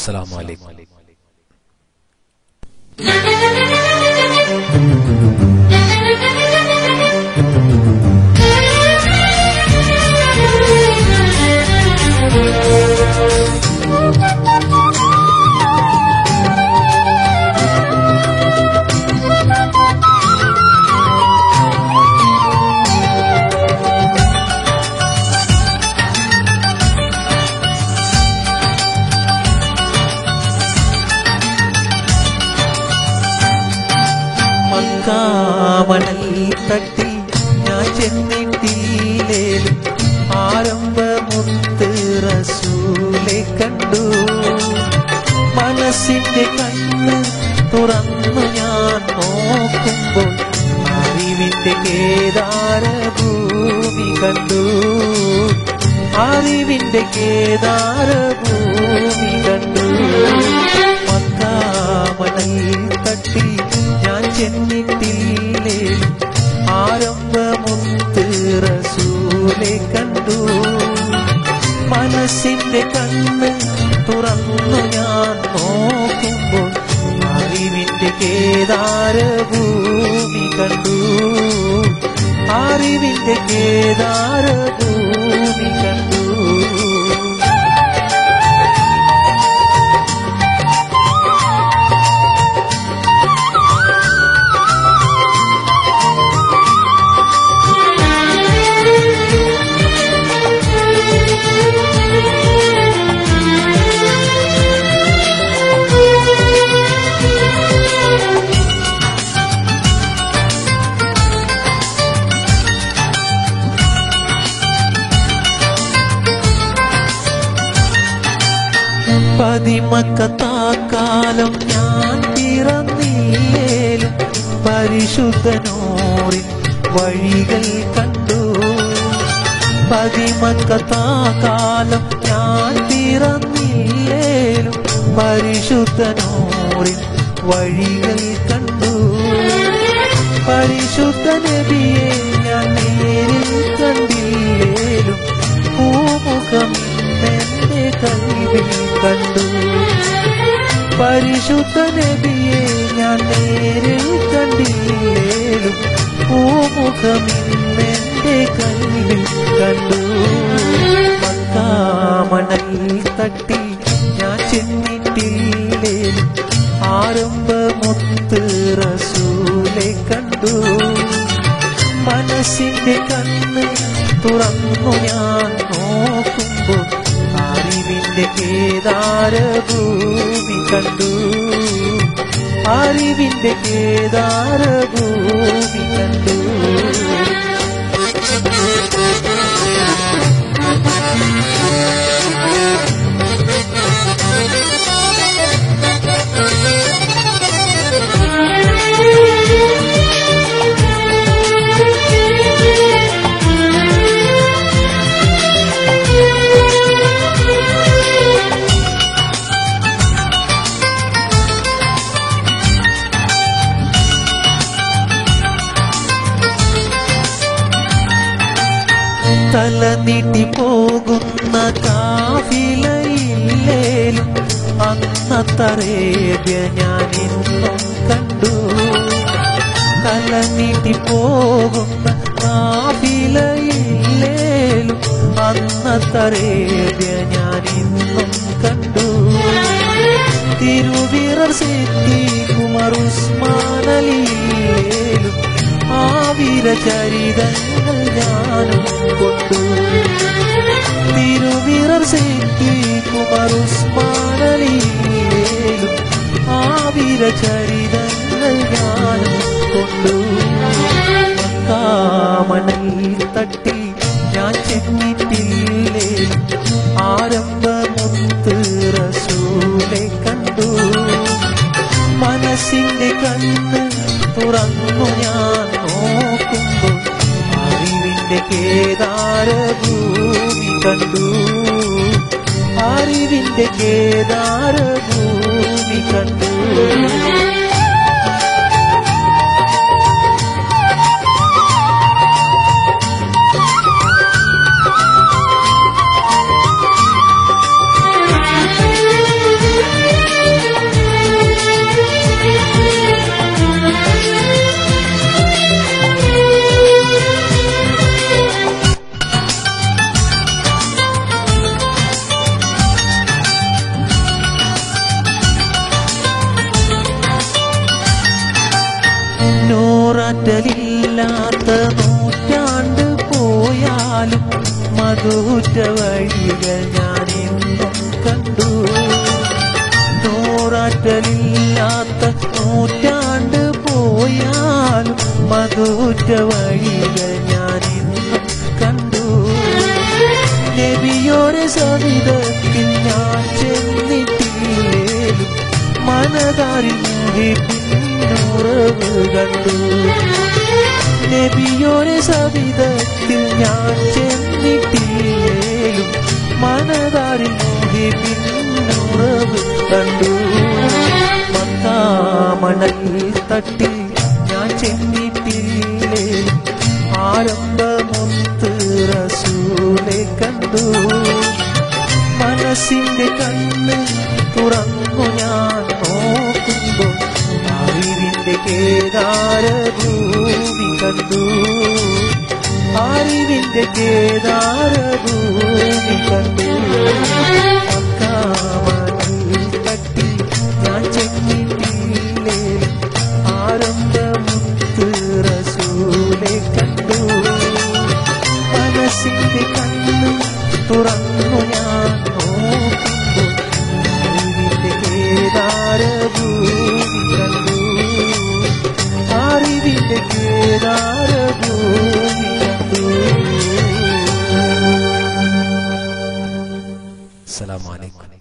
അസ്സലാമു അലൈക്കും. മണൽ തട്ടി ഞാൻ ചെന്നിട്ടില്ലേലും ആരംഭമുത്ത് റസൂലെ കണ്ടു. മനസ്സിന്റെ കണ്ണ് തുറന്നു ഞാൻ നോക്കുമ്പോൾ അറിവിന്റെ കേദാരഭൂമി കണ്ടു. അറിവിന്റെ കേദാരഭൂമി കണ്ടു. മക്കാമണൽ തട്ടി ഞാൻ ചെന്നിട്ടില്ലേ ആരംഭമുത്ത് റസൂലെ കണ്ടു. മനസ്സിന്റെ കണ്ണ് തുറന്നു ഞാൻ നോക്കുമ്പോൾ അറിവിന്റെ കേദാരഭൂമി കണ്ടു. അറിവിന്റെ കേദാരഭൂമി കണ്ടു. പതിമക്കത്താക്കാലം ഞാൻ പിറന്നില്ലേലും പരിശുദ്ധനൂറിൻ വഴികൾ കണ്ടു. പതിമക്കത്താക്കാലം ഞാൻ പിറന്നില്ലേലും പരിശുദ്ധനൂറിൻ വഴികൾ കണ്ടു. പരിശുദ്ധ നബിയെ ഞാൻ നേരിൽ കണ്ടില്ലേലും പൂമുഖം എന്റെ കൽവിൽ കണ്ടു. പരിശുദ്ധ നബിയെ ഞാൻ നേരിൽ കണ്ടില്ലേലും പൂമുഖം എന്റെ കൽവിൽ കണ്ടു. മക്കാമണൽ തട്ടി ഞാൻ ചെന്നിട്ടില്ലേലും ആരംഭമുത്ത് റസൂലെ കണ്ടു. മനസ്സിന്റെ കണ്ണ് തുറന്നു ഞാൻ നോക്കുമ്പോൾ അറിവിന്റെ കേദാരഭൂമി കണ്ടു. അറിവിന്റെ കേദാരഭൂമി കണ്ടു. തല നീട്ടി പോകുന്ന കാഫിലയില്ലേലും അന്നത്തറേബ്യ ഞാൻ ഇന്നും കണ്ടു. തല നീട്ടി പോകുന്ന കാഫിലയില്ലേലും അന്നത്തറേബ്യ ഞാൻ ഇന്നും കണ്ടു. തിരുവിറർ സിദ്ദീഖുമർ ഉസ്മാനലിയില്ലേലും ആവിരചരിതങ്ങൾ ഞാനും കൊണ്ടു. തിരുവിറർ സിദ്ദീഖുമർ ഉസ്മാനലിയില്ലേലും ആവിരചരിതങ്ങൾ ഞാനും കൊണ്ടു. മക്കാമണൽ തട്ടി ഞാൻ ചെന്നിട്ടില്ലേലും ആരംഭമുത്ത് റസൂലെ കണ്ടു. മനസ്സിന്റെ കണ്ണ് തുറന്നു ഞാൻ നോക്കുമ്പോൾ അറിവിന്റെ കേദാരഭൂമി കണ്ടു. അറിവിന്റെ കേദാരഭൂമി കണ്ടു. നൂറാറ്റലില്ലാത്ത നൂറ്റാണ്ട് പോയാലും മധുറ്റ വഴികൾ ഞാൻ എന്നും കണ്ടു. നൂറാറ്റലില്ലാത്ത നൂറ്റാണ്ട് പോയാലും മധുറ്റ വഴികൾ ഞാൻ എന്നും കണ്ടു. നബിയോരെ സവിധത്തിൽ ഞാൻ ചെന്നിട്ടില്ലേലും മനതാരിൽ പിന്നുറവ് കണ്ടു. നബിയോരെ സവിധത്തിൽ ഞാൻ ചെന്നിട്ടില്ലേലും മനതാരിൽ പിന്നുറവ് കണ്ടു. മക്കാമണൽ തട്ടിൽ ഞാൻ ചെന്നിട്ടില്ലേലും ആരംഭമൊത്ത് റസൂലെ കണ്ടു. മനസ്സിന്റെ കണ്ണ് തുറന്നു ഞാൻ നോക്കുമ്പോൾ അറിവിന്റെ കേദാരഭൂമി കണ്ടു. അറിവിന്റെ കേദാരഭൂമി കണ്ടു. മക്കാമണൽ തട്ടിൽ ഞാൻ ചെന്നിട്ടില്ലേ ആരംഭമുത്ത് റസൂലെ കണ്ടു. മനസ്സിന്റെ കണ്ണ് തുറന്നു ഞാൻ നോക്കുമ്പോൾ അറിവിന്റെ കേദാരഭൂമി കണ്ടു. അറിവിന്റെ കേദാരഭൂമി കണ്ടു. അസ്സലാമു അലൈക്കും.